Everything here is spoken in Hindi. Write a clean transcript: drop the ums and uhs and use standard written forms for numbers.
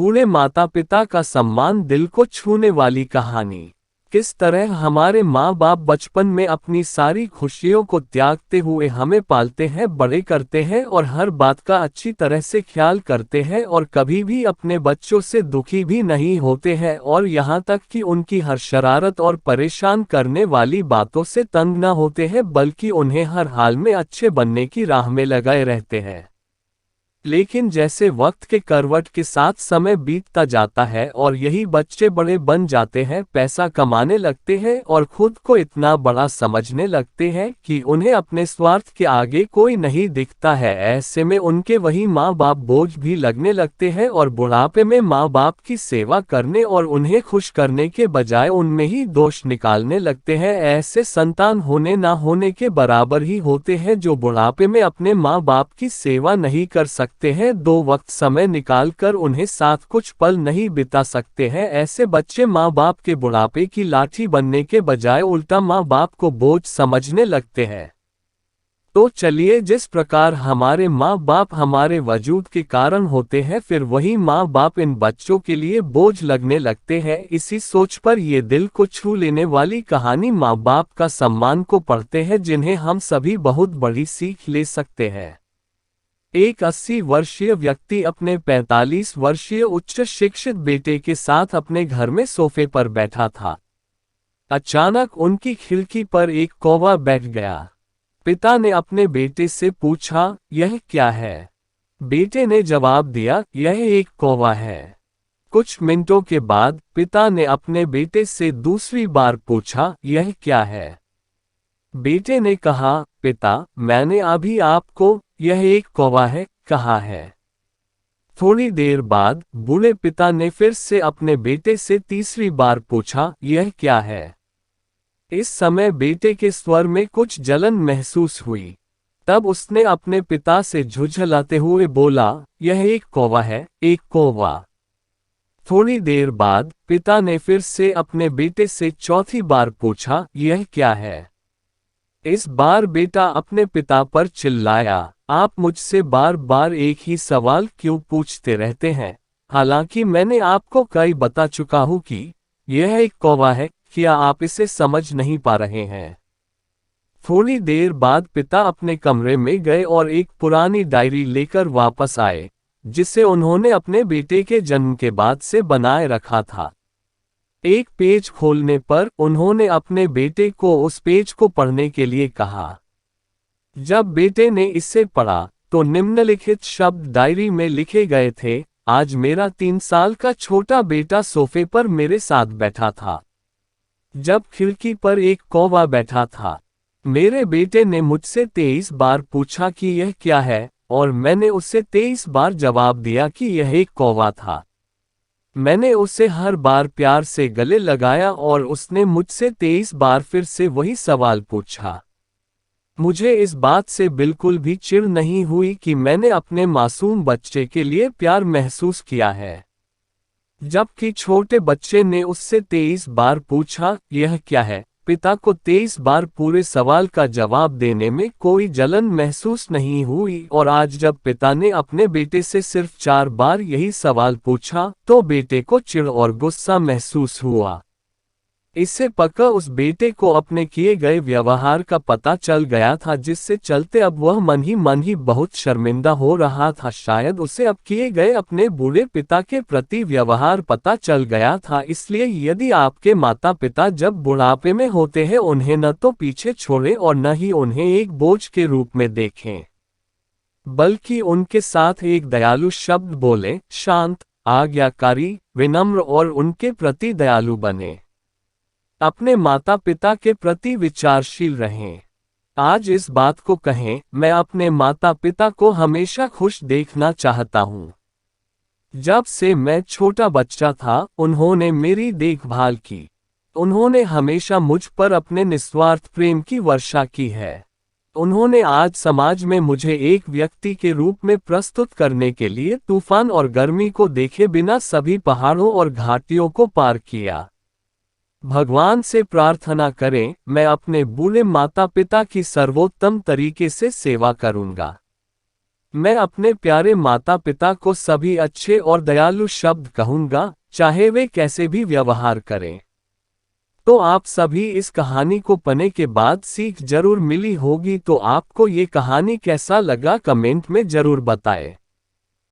बूढ़े माता पिता का सम्मान, दिल को छूने वाली कहानी। किस तरह हमारे माँ बाप बचपन में अपनी सारी खुशियों को त्यागते हुए हमें पालते हैं, बड़े करते हैं और हर बात का अच्छी तरह से ख्याल करते हैं और कभी भी अपने बच्चों से दुखी भी नहीं होते हैं, और यहाँ तक कि उनकी हर शरारत और परेशान करने वाली बातों से तंग न होते हैं, बल्कि उन्हें हर हाल में अच्छे बनने की राह में लगाए रहते हैं। लेकिन जैसे वक्त के करवट के साथ समय बीतता जाता है और यही बच्चे बड़े बन जाते हैं, पैसा कमाने लगते हैं और खुद को इतना बड़ा समझने लगते हैं कि उन्हें अपने स्वार्थ के आगे कोई नहीं दिखता है, ऐसे में उनके वही माँ बाप बोझ भी लगने लगते हैं और बुढ़ापे में माँ बाप की सेवा करने और उन्हें खुश करने के बजाय उनमें ही दोष निकालने लगते हैं। ऐसे संतान होने ना होने के बराबर ही होते हैं, जो बुढ़ापे में अपने माँ बाप की सेवा नहीं कर सकते हैं, दो वक्त समय निकालकर उन्हें साथ कुछ पल नहीं बिता सकते हैं। ऐसे बच्चे माँ बाप के बुढ़ापे की लाठी बनने के बजाय उल्टा माँ बाप को बोझ समझने लगते हैं। तो चलिए, जिस प्रकार हमारे माँ बाप हमारे वजूद के कारण होते हैं, फिर वही माँ बाप इन बच्चों के लिए बोझ लगने लगते हैं। इसी सोच पर ये दिल को छू लेने वाली कहानी माँ बाप का सम्मान को पढ़ते हैं, जिन्हें हम सभी बहुत बड़ी सीख ले सकते हैं। एक 80 वर्षीय व्यक्ति अपने 45 वर्षीय उच्च शिक्षित बेटे के साथ अपने घर में सोफे पर बैठा था। अचानक उनकी खिड़की पर एक कौवा बैठ गया। पिता ने अपने बेटे से पूछा, यह क्या है? बेटे ने जवाब दिया, यह एक कौवा है। कुछ मिनटों के बाद पिता ने अपने बेटे से दूसरी बार पूछा, यह क्या है? बेटे ने कहा, पिता, मैंने अभी आपको यह एक कौवा है कहा है। थोड़ी देर बाद बूढ़े पिता ने फिर से अपने बेटे से तीसरी बार पूछा, यह क्या है? इस समय बेटे के स्वर में कुछ जलन महसूस हुई। तब उसने अपने पिता से झुंझलाते हुए बोला, यह एक कौवा है, एक कौवा। थोड़ी देर बाद पिता ने फिर से अपने बेटे से चौथी बार पूछा, यह क्या है? इस बार बेटा अपने पिता पर चिल्लाया, आप मुझसे बार बार एक ही सवाल क्यों पूछते रहते हैं? हालांकि मैंने आपको कई बता चुका हूं कि यह एक कौवा है, क्या आप इसे समझ नहीं पा रहे हैं? थोड़ी देर बाद पिता अपने कमरे में गए और एक पुरानी डायरी लेकर वापस आए, जिसे उन्होंने अपने बेटे के जन्म के बाद से बनाए रखा था। एक पेज खोलने पर उन्होंने अपने बेटे को उस पेज को पढ़ने के लिए कहा। जब बेटे ने इसे पढ़ा तो निम्नलिखित शब्द डायरी में लिखे गए थे, आज मेरा 3 साल का छोटा बेटा सोफे पर मेरे साथ बैठा था। जब खिड़की पर एक कौवा बैठा था, मेरे बेटे ने मुझसे 23 बार पूछा कि यह क्या है, और मैंने उसे 23 बार जवाब दिया कि यह एक कौवा था। मैंने उसे हर बार प्यार से गले लगाया और उसने मुझसे 23 बार फिर से वही सवाल पूछा। मुझे इस बात से बिल्कुल भी चिढ़ नहीं हुई कि मैंने अपने मासूम बच्चे के लिए प्यार महसूस किया है। जबकि छोटे बच्चे ने उससे 23 बार पूछा, यह क्या है, पिता को 23 बार पूरे सवाल का जवाब देने में कोई जलन महसूस नहीं हुई, और आज जब पिता ने अपने बेटे से सिर्फ 4 बार यही सवाल पूछा तो बेटे को चिढ़ और गुस्सा महसूस हुआ। इससे पक्का उस बेटे को अपने किए गए व्यवहार का पता चल गया था, जिससे चलते अब वह मन ही बहुत शर्मिंदा हो रहा था। शायद उसे अब किए गए अपने बूढ़े पिता के प्रति व्यवहार पता चल गया था। इसलिए यदि आपके माता पिता जब बुढ़ापे में होते हैं, उन्हें न तो पीछे छोड़ें और न ही उन्हें एक बोझ के रूप में देखें, बल्कि उनके साथ एक दयालु शब्द बोलें, शांत, आज्ञाकारी, विनम्र और उनके प्रति दयालु बने। अपने माता पिता के प्रति विचारशील रहें। आज इस बात को कहें, मैं अपने माता पिता को हमेशा खुश देखना चाहता हूँ। जब से मैं छोटा बच्चा था, उन्होंने मेरी देखभाल की। उन्होंने हमेशा मुझ पर अपने निस्वार्थ प्रेम की वर्षा की है। उन्होंने आज समाज में मुझे एक व्यक्ति के रूप में प्रस्तुत करने के लिए तूफान और गर्मी को देखे बिना सभी पहाड़ों और घाटियों को पार किया। भगवान से प्रार्थना करें, मैं अपने बूढ़े माता पिता की सर्वोत्तम तरीके से सेवा करूंगा। मैं अपने प्यारे माता पिता को सभी अच्छे और दयालु शब्द कहूंगा, चाहे वे कैसे भी व्यवहार करें। तो आप सभी इस कहानी को पढ़ने के बाद सीख जरूर मिली होगी। तो आपको ये कहानी कैसा लगा कमेंट में जरूर बताएं।